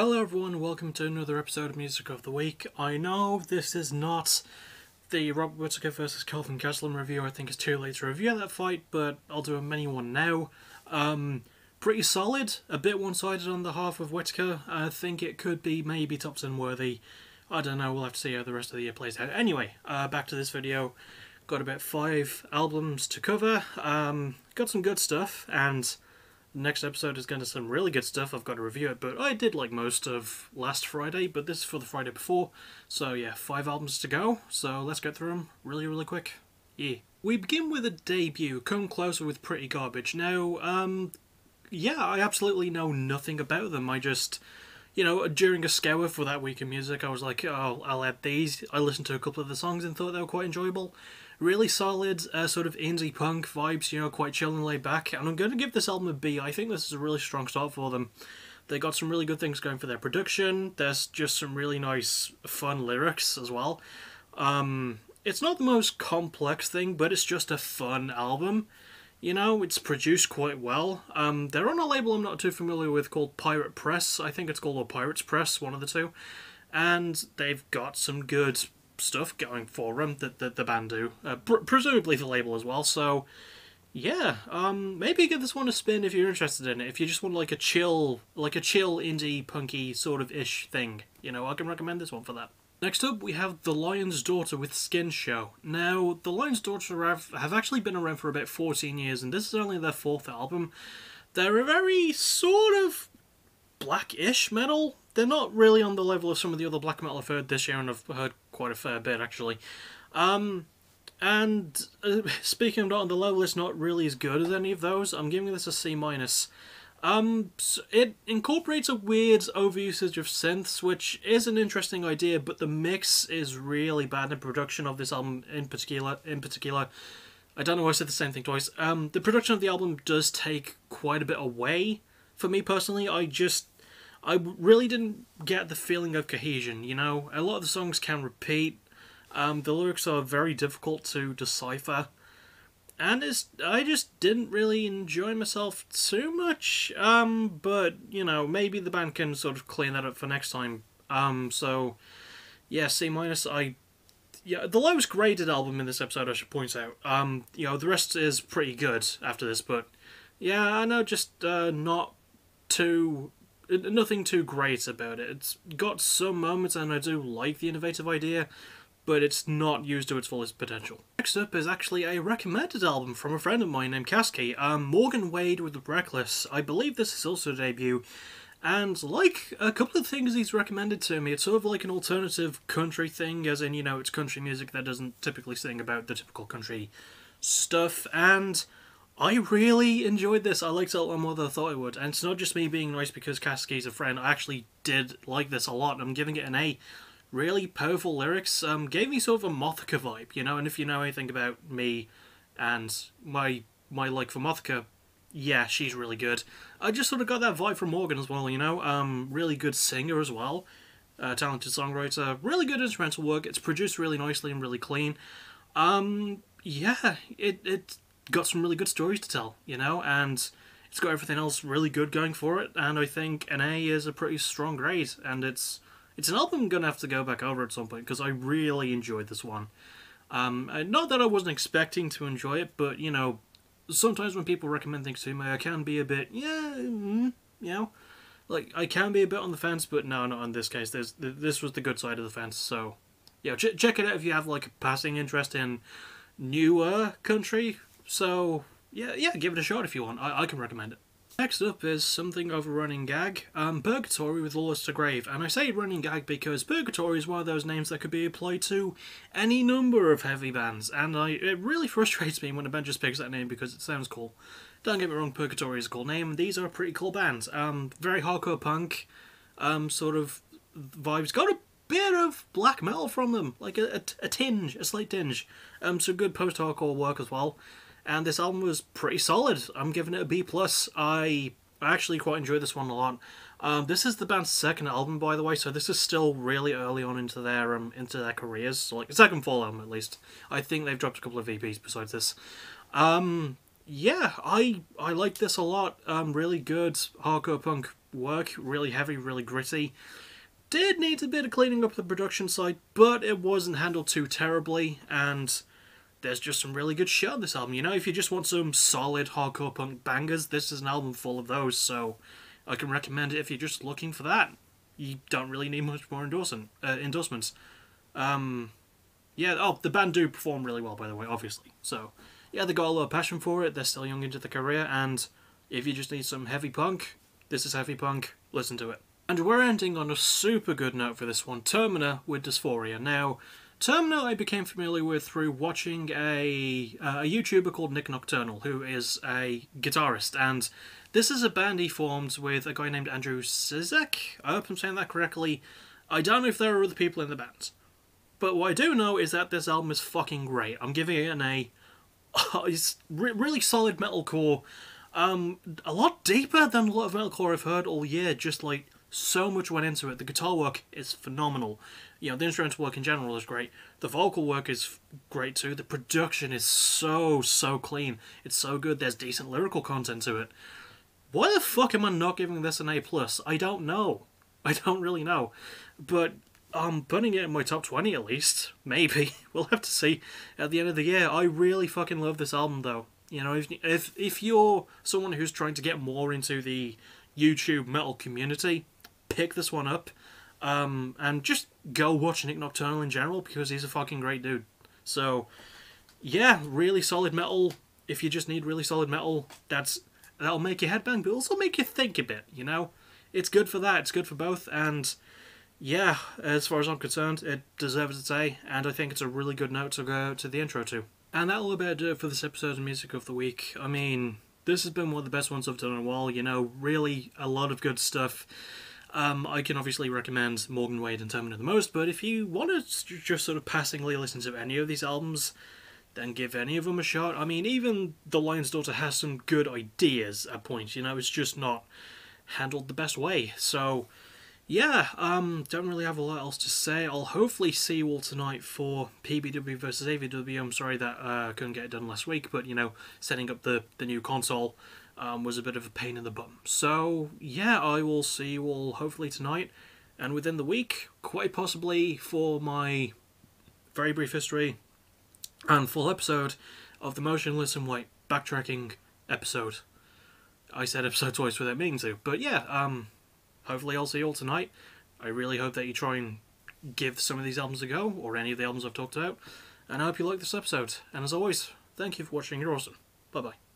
Hello everyone, welcome to another episode of Music of the Week. I know this is not the Robert Whittaker vs Kelvin Gastelum review. I think it's too late to review that fight, but I'll do a mini one now. Pretty solid, a bit one-sided on the half of Whittaker. I think it could be maybe top 10 worthy. I don't know, we'll have to see how the rest of the year plays out. Anyway, back to this video. Got about 5 albums to cover. Got some good stuff, and next episode is going to some really good stuff. I've got to review it, but I did like most of last Friday, but this is for the Friday before. So yeah, 5 albums to go, so let's get through them really quick. Yeah. We begin with a debut, Come Closer with Pretty Garbage. Now, yeah, I absolutely know nothing about them. I just, during a scour for that week in music, I was like, oh, I'll add these. I listened to a couple of the songs and thought they were quite enjoyable. Really solid, sort of indie punk vibes, quite chill and laid back. And I'm going to give this album a B. I think this is a really strong start for them. They got some really good things going for their production. There's just some really nice, fun lyrics as well. It's not the most complex thing, but it's just a fun album. It's produced quite well. They're on a label I'm not too familiar with called Pirate Press. I think it's called Pirates Press, one of the two. And they've got some good stuff going for them that the band do. Presumably the label as well, so yeah, maybe give this one a spin if you're interested in it. If you just want like a chill indie punky sort of ish thing, I can recommend this one for that. Next up, we have The Lion's Daughter with Skin Show. Now, The Lion's Daughter have actually been around for about 14 years, and this is only their 4th album. They're a very sort of black-ish metal. They're not really on the level of some of the other black metal I've heard this year, and I've heard quite a fair bit, actually. Speaking of not on the level, it's not really as good as any of those. I'm giving this a C-. So it incorporates a weird overusage of synths, which is an interesting idea, but the mix is really bad in production of this album in particular. I don't know why I said the same thing twice. The production of the album does take quite a bit away. For me personally, I really didn't get the feeling of cohesion, A lot of the songs can repeat. The lyrics are very difficult to decipher. And I just didn't really enjoy myself too much. But, maybe the band can sort of clean that up for next time. So, yeah, C-. The lowest graded album in this episode, I should point out. The rest is pretty good after this, but yeah, I know, just nothing too great about it. It's got some moments, and I do like the innovative idea, but it's not used to its fullest potential. Next up is actually a recommended album from a friend of mine named Kasky, Morgan Wade with Reckless. I believe this is also a debut, and like a couple of things he's recommended to me, it's sort of like an alternative country thing, as in, it's country music that doesn't typically sing about the typical country stuff, and I really enjoyed this. I liked it a lot more than I thought I would. And it's not just me being nice because Kasky's a friend. I actually did like this a lot. I'm giving it an A. Really powerful lyrics. Gave me sort of a Mothka vibe, And if you know anything about me and my like for Mothka, yeah, she's really good. I just sort of got that vibe from Morgan as well, Really good singer as well. Talented songwriter. Really good instrumental work. It's produced really nicely and really clean. Yeah, it got some really good stories to tell, and it's got everything else really good going for it, and I think an A is a pretty strong grade, and it's an album I'm going to have to go back over at some point, because I really enjoyed this one. Not that I wasn't expecting to enjoy it, but, sometimes when people recommend things to me, I can be a bit, I can be a bit on the fence, but no, not in this case. This was the good side of the fence, so, yeah, check it out if you have, a passing interest in newer country. So, yeah, give it a shot if you want. I can recommend it. Next up is something of a running gag, Purgatory with Lawless to Grave. And I say running gag because Purgatory is one of those names that could be applied to any number of heavy bands. And it really frustrates me when a band just picks that name because it sounds cool. Don't get me wrong, Purgatory is a cool name. These are pretty cool bands. Very hardcore punk sort of vibes. Got a bit of black metal from them, like a slight tinge. Some good post-hardcore work as well. And this album was pretty solid. I'm giving it a B+. I actually quite enjoyed this one a lot. This is the band's 2nd album, by the way, so this is still really early on into their careers. So, like, the second full album, at least. I think they've dropped a couple of EPs besides this. yeah, I like this a lot. Really good hardcore punk work, really heavy, really gritty. Did need a bit of cleaning up the production side, but it wasn't handled too terribly, and there's just some really good shit on this album. You know, if you just want some solid hardcore punk bangers, this is an album full of those, so I can recommend it if you're just looking for that. You don't really need much more endorsements. Yeah, oh, the band do perform really well, by the way, obviously. So, yeah, they got a lot of passion for it, they're still young into their career, and if you just need some heavy punk, this is heavy punk, listen to it. And we're ending on a super good note for this one, Termina with Dysphoria. Now, Termina I became familiar with through watching a YouTuber called Nick Nocturnal, who is a guitarist, and this is a band he formed with a guy named Andrew Sizek. I hope I'm saying that correctly. I don't know if there are other people in the band. But what I do know is that this album is fucking great. I'm giving it an A. It's really solid metalcore. A lot deeper than a lot of metalcore I've heard all year. Just like so much went into it. The guitar work is phenomenal. You know, the instrumental work in general is great. The vocal work is great too. The production is so clean. It's so good. There's decent lyrical content to it. Why the fuck am I not giving this an A+? I don't know. I don't really know. But I'm putting it in my top 20 at least. Maybe. We'll have to see at the end of the year. I really fucking love this album though. You know, if you're someone who's trying to get more into the YouTube metal community, pick this one up. And just go watch Nick Nocturnal in general because he's a fucking great dude. So, yeah, really solid metal. If you just need really solid metal, that'll make you headbang, but also make you think a bit, you know? It's good for that. It's good for both, and yeah, as far as I'm concerned, it deserves its A, and I think it's a really good note to go to the intro to. And that'll about do it for this episode of Music of the Week. I mean, this has been one of the best ones I've done in a while, you know, really a lot of good stuff. I can obviously recommend Morgan Wade and Termina the most, but if you want to just sort of passingly listen to any of these albums, then give any of them a shot. I mean, even The Lion's Daughter has some good ideas at points, you know, it's just not handled the best way. So, yeah, don't really have a lot else to say. I'll hopefully see you all tonight for PBW versus AVW. I'm sorry that I couldn't get it done last week, but, you know, setting up the new console was a bit of a pain in the bum. So, yeah, I will see you all hopefully tonight, and within the week, quite possibly for my very brief history and full episode of the Motionless in White backtracking episode. I said episode twice without meaning to, but yeah, hopefully I'll see you all tonight. I really hope that you try and give some of these albums a go, or any of the albums I've talked about, and I hope you like this episode. And as always, thank you for watching, you're awesome. Bye bye.